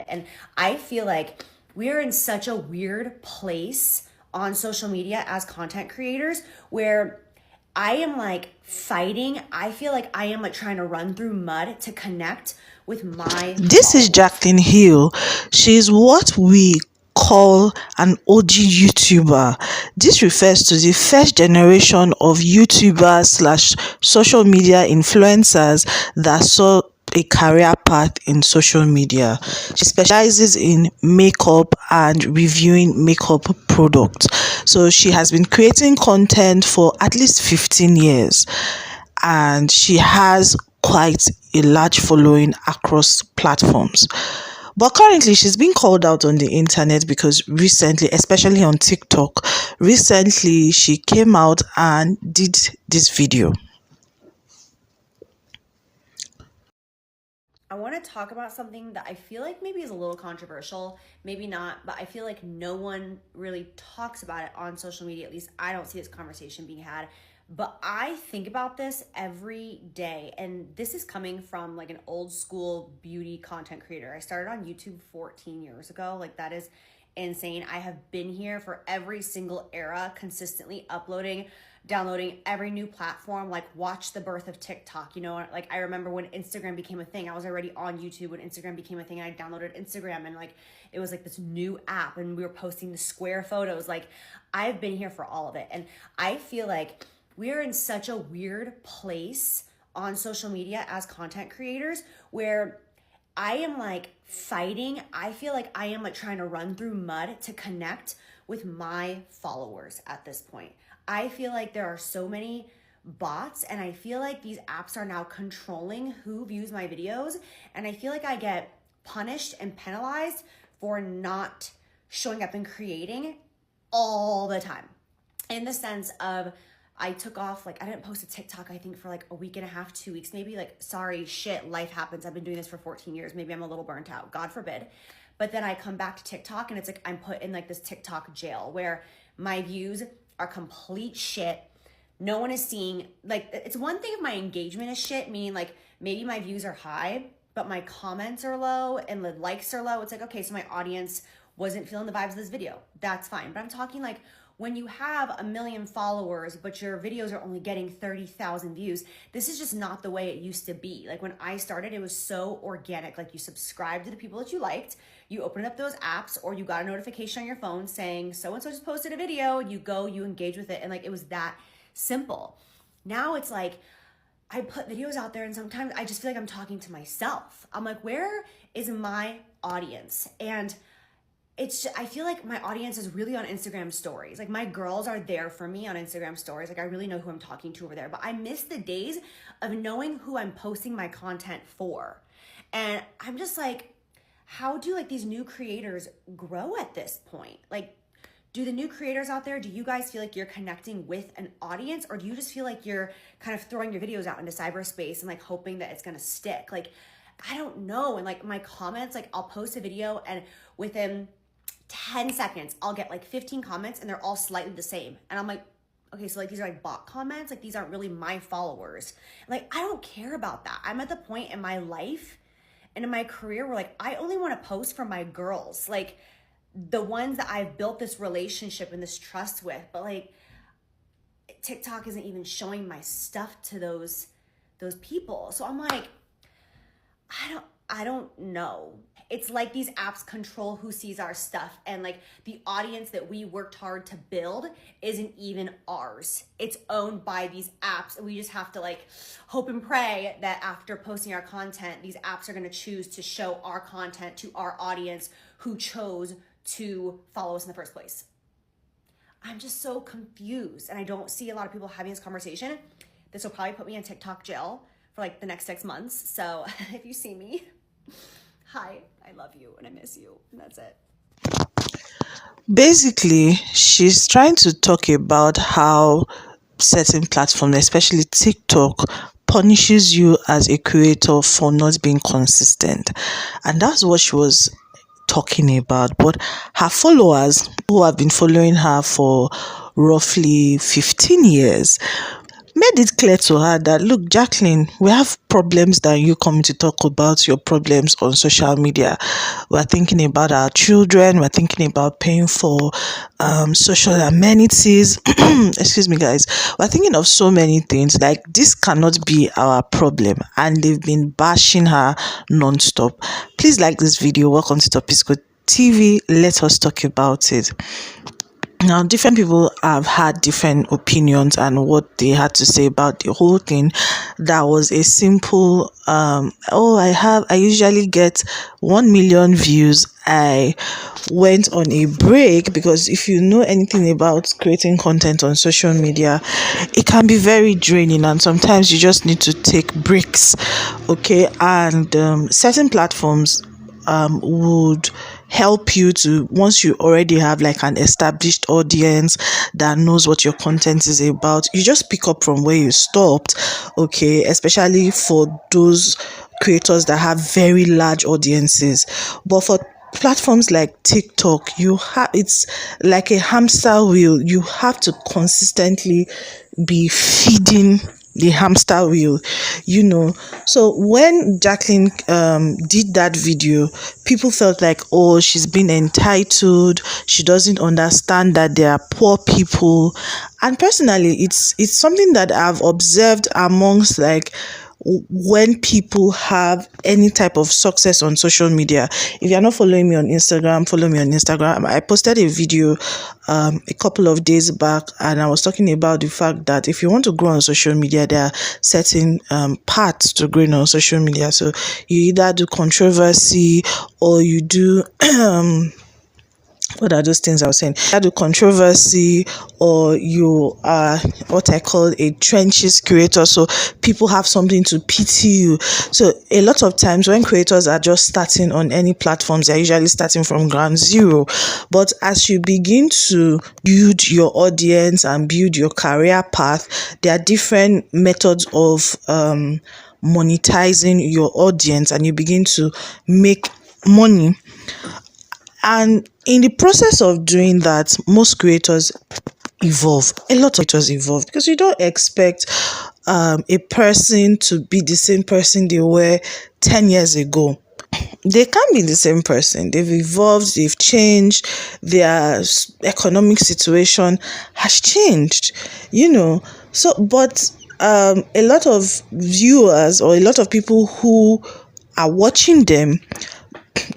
And I feel like we're in such a weird place on social media as content creators where I am like fighting. I feel like I am like trying to run through mud to connect with my This is followers. Jaclyn Hill. She's what we call an OG YouTuber. This refers to the first generation of YouTubers slash social media influencers that saw a career path in social media. She specializes in makeup and reviewing makeup products. So she has been creating content for at least 15 years and she has quite a large following across platforms. But currently, she's being called out on the internet because recently, especially on TikTok, recently she came out and did this video. I want to talk about something that I feel like maybe is a little controversial, maybe not, but I feel like no one really talks about it on social media. At least I don't see this conversation being had. But I think about this every day. And this is coming from like an old school beauty content creator. I started on YouTube 14 years ago. Like, that is insane. I have been here for every single era, consistently uploading, downloading every new platform, like watch the birth of TikTok. You know, like I remember when Instagram became a thing. I was already on YouTube when Instagram became a thing. I downloaded Instagram and like it was like this new app and we were posting the square photos. Like, I've been here for all of it. And I feel like we're in such a weird place on social media as content creators where I am like fighting. I feel like I am like trying to run through mud to connect with my followers at this point. I feel like there are so many bots and I feel like these apps are now controlling who views my videos. And I feel like I get punished and penalized for not showing up and creating all the time. In the sense of, I took off, like, I didn't post a TikTok, I think, for like a week and a half, 2 weeks, maybe. Like, sorry, shit, life happens. I've been doing this for 14 years. Maybe I'm a little burnt out, God forbid. But then I come back to TikTok and it's like I'm put in like this TikTok jail where my views are complete shit. No one is seeing, like, it's one thing if my engagement is shit, meaning like maybe my views are high, but my comments are low and the likes are low. It's like, okay, so my audience wasn't feeling the vibes of this video. That's fine. But I'm talking like, when you have 1 million followers, but your videos are only getting 30,000 views, this is just not the way it used to be. Like, when I started, it was so organic. Like, you subscribed to the people that you liked, you opened up those apps, or you got a notification on your phone saying, so-and-so just posted a video, you go, you engage with it. And like, it was that simple. Now it's like, I put videos out there and sometimes I just feel like I'm talking to myself. I'm like, where is my audience? And I feel like my audience is really on Instagram stories. Like, my girls are there for me on Instagram stories. Like, I really know who I'm talking to over there, but I miss the days of knowing who I'm posting my content for. And I'm just like, how do like these new creators grow at this point? Like, do the new creators out there, do you guys feel like you're connecting with an audience, or do you just feel like you're kind of throwing your videos out into cyberspace and like hoping that it's gonna stick? Like, I don't know. And like my comments, like I'll post a video and within 10 seconds, I'll get like 15 comments and they're all slightly the same. And I'm like, okay, so like these are like bot comments, like these aren't really my followers. Like, I don't care about that. I'm at the point in my life and in my career where like, I only want to post for my girls, like the ones that I've built this relationship and this trust with. But like, TikTok isn't even showing my stuff to those people. So I'm like, I don't know. It's like these apps control who sees our stuff, and like the audience that we worked hard to build isn't even ours. It's owned by these apps, and we just have to like hope and pray that after posting our content, these apps are going to choose to show our content to our audience who chose to follow us in the first place. I'm just so confused, and I don't see a lot of people having this conversation. This will probably put me in TikTok jail for like the next 6 months. So if you see me, hi, I love you and I miss you, and that's it. Basically, she's trying to talk about how certain platforms, especially TikTok, punishes you as a creator for not being consistent. And that's what she was talking about. But her followers, who have been following her for roughly 15 years, made it clear to her that, look, Jaclyn, we have problems that you come to talk about your problems on social media. We're thinking about our children, we're thinking about paying for social amenities. Excuse me, guys. We're thinking of so many things. Like, this cannot be our problem. And they've been bashing her non-stop. Please like this video. Welcome to Topisco TV. Let us talk about it. Now, different people have had different opinions and what they had to say about the whole thing. That was a simple, I usually get 1 million views. I went on a break, because if you know anything about creating content on social media, it can be very draining, and sometimes you just need to take breaks. Okay. And certain platforms would help you to, once you already have like an established audience that knows what your content is about, you just pick up from where you stopped. Okay, especially for those creators that have very large audiences. But for platforms like TikTok, it's like a hamster wheel. You have to consistently be feeding the hamster wheel, So when Jaclyn did that video, people felt like, oh, she's been entitled, she doesn't understand that there are poor people. And personally, it's something that I've observed amongst, like, when people have any type of success on social media. If you're not following me on Instagram, follow me on Instagram. I posted a video a couple of days back, and I was talking about the fact that if you want to grow on social media, there are certain paths to growing on social media. So you either do controversy, or you do what are those things I was saying? You do controversy, or you are what I call a trenches creator. So people have something to pity you. So a lot of times when creators are just starting on any platforms, they're usually starting from ground zero. But as you begin to build your audience and build your career path, there are different methods of monetizing your audience, and you begin to make money. And in the process of doing that, most creators evolve. A lot of creators evolve, because you don't expect a person to be the same person they were 10 years ago. They can't be the same person. They've evolved, they've changed, their economic situation has changed, So, but a lot of viewers, or a lot of people who are watching them,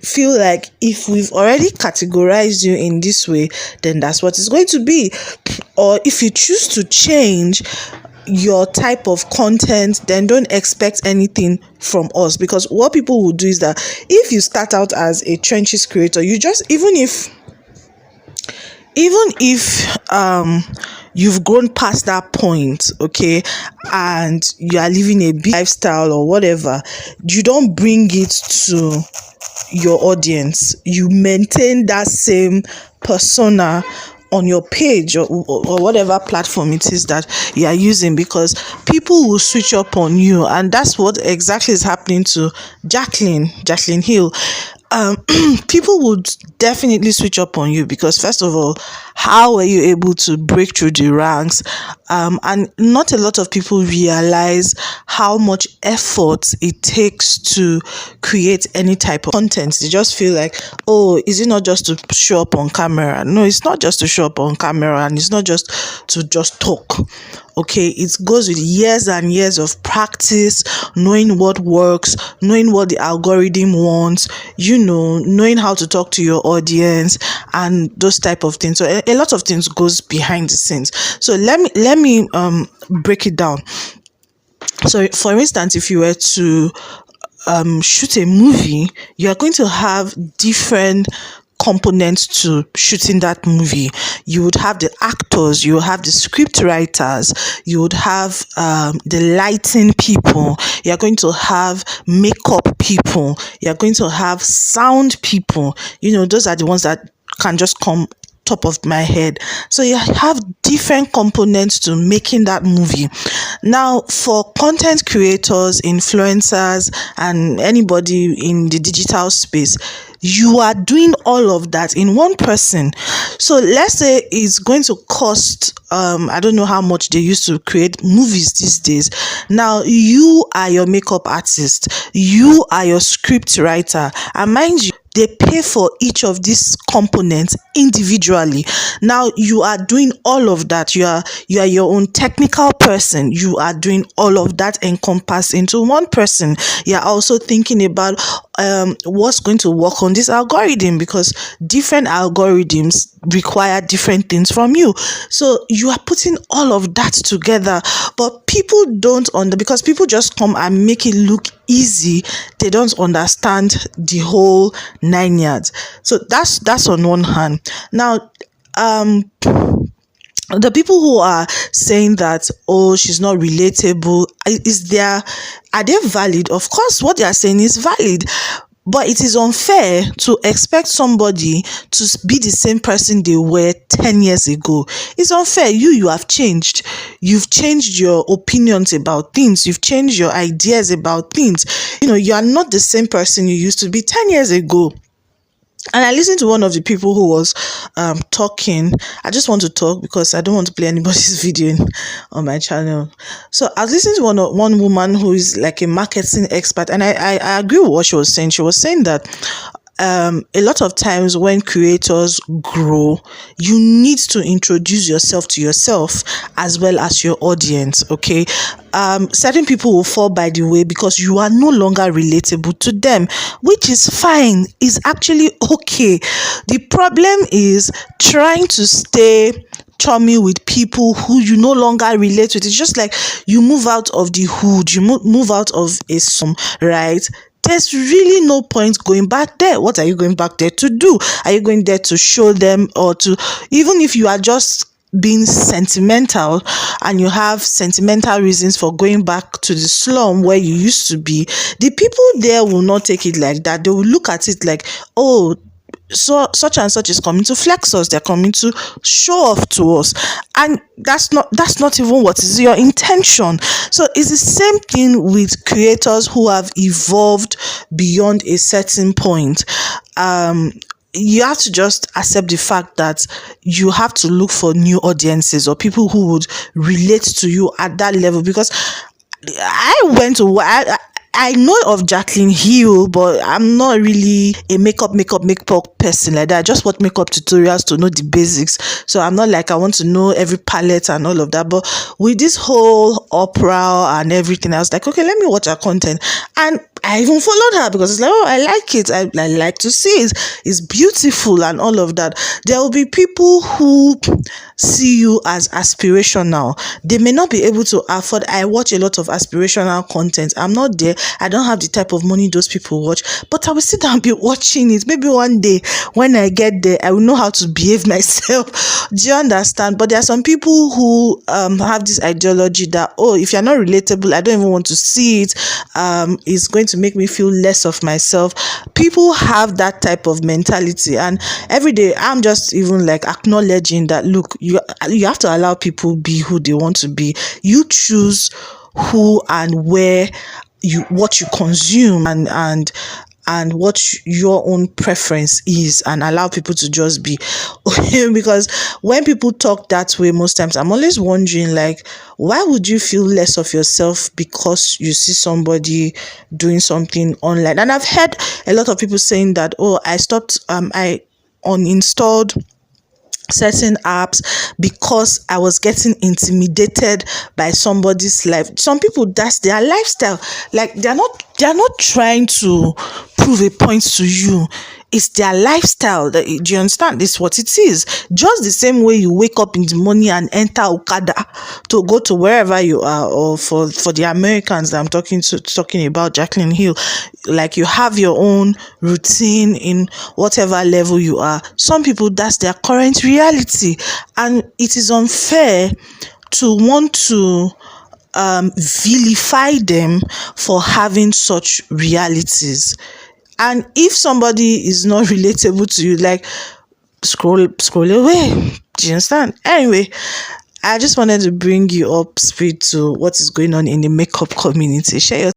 feel like if we've already categorized you in this way, then that's what it's going to be. Or if you choose to change your type of content, then don't expect anything from us. Because what people will do is that if you start out as a trenches creator, you just, even if you've grown past that point, okay, and you are living a big lifestyle or whatever, you don't bring it to your audience. You maintain that same persona on your page, or whatever platform it is that you are using, because people will switch up on you. And that's what exactly is happening to Jaclyn Hill. People would definitely switch up on you, because first of all, how were you able to break through the ranks? And not a lot of people realize how much effort it takes to create any type of content. They just feel like, oh, is it not just to show up on camera? No, it's not just to show up on camera, and it's not just to just talk. Okay, it goes with years and years of practice, knowing what works, knowing what the algorithm wants, knowing how to talk to your audience, and those type of things. So a lot of things goes behind the scenes. So let me break it down. So for instance, if you were to shoot a movie, you are going to have different components to shooting that movie. You would have the actors, you would have the script writers, you would have the lighting people, you're going to have makeup people, you're going to have sound people. Those are the ones that can just come top of my head. So you have different components to making that movie. Now, for content creators, influencers, and anybody in the digital space, you are doing all of that in one person. So let's say it's going to cost, I don't know how much they used to create movies these days. Now you are your makeup artist, you are your script writer, and mind you, they pay for each of these components individually. Now you are doing all of that. You are your own technical person. You are doing all of that encompassed into one person. You are also thinking about what's going to work on this algorithm, because different algorithms require different things from you. So you are putting all of that together, but people don't because people just come and make it look easy. They don't understand the whole 9 yards. So that's on one hand. Now, the people who are saying that, oh, she's not relatable, are they valid? Of course, what they are saying is valid, but it is unfair to expect somebody to be the same person they were 10 years ago. It's unfair. You have changed. You've changed your opinions about things. You've changed your ideas about things. You are not the same person you used to be 10 years ago. And I listened to one of the people who was talking. I just want to talk because I don't want to play anybody's video on my channel. So I was listening to one woman who is like a marketing expert, and I agree with what she was saying. She was saying that a lot of times when creators grow, you need to introduce yourself to yourself as well as your audience. Okay, certain people will fall by the way because you are no longer relatable to them, which is fine. Is actually okay. The problem is trying to stay chummy with people who you no longer relate with. It's just like you move out of the hood, you move out of a slum, right? There's really no point going back there. What are you going back there to do? Are you going there to show them, or to, even if you are just being sentimental and you have sentimental reasons for going back to the slum where you used to be, the people there will not take it like that. They will look at it like, oh, so such and such is coming to flex us, they're coming to show off to us, and that's not even what is your intention. So it's the same thing with creators who have evolved beyond a certain point. You have to just accept the fact that you have to look for new audiences or people who would relate to you at that level, because I know of Jaclyn Hill, but I'm not really a makeup person like that. I just watch makeup tutorials to know the basics. So I'm not like I want to know every palette and all of that. But with this whole opera and everything, I was like, okay, let me watch her content. And I even followed her because it's like, oh, I like it. I like to see it. It's beautiful and all of that. There will be people who see you as aspirational. They may not be able to afford. I watch a lot of aspirational content. I'm not there. I don't have the type of money those people watch, but I will sit down and be watching it. Maybe one day when I get there, I will know how to behave myself. Do you understand? But there are some people who have this ideology that, oh, if you're not relatable, I don't even want to see it. It's going to make me feel less of myself. People have that type of mentality, and every day I'm just even like acknowledging that, look, you have to allow people be who they want to be. You choose who and where what you consume, and what your own preference is, and allow people to just be. Because when people talk that way, most times I'm always wondering, like, why would you feel less of yourself because you see somebody doing something online? And I've heard a lot of people saying that, oh, I uninstalled certain apps because I was getting intimidated by somebody's life. Some people, that's their lifestyle. Like, they're not trying to prove a point to you. It's their lifestyle. Do you understand? This is what it is. Just the same way you wake up in the morning and enter Okada to go to wherever you are, or for the Americans that I'm talking about, Jaclyn Hill, like, you have your own routine in whatever level you are. Some people, that's their current reality, and it is unfair to want to vilify them for having such realities. And if somebody is not relatable to you, like, scroll away. Do you understand? Anyway, I just wanted to bring you up speed to what is going on in the makeup community. Share your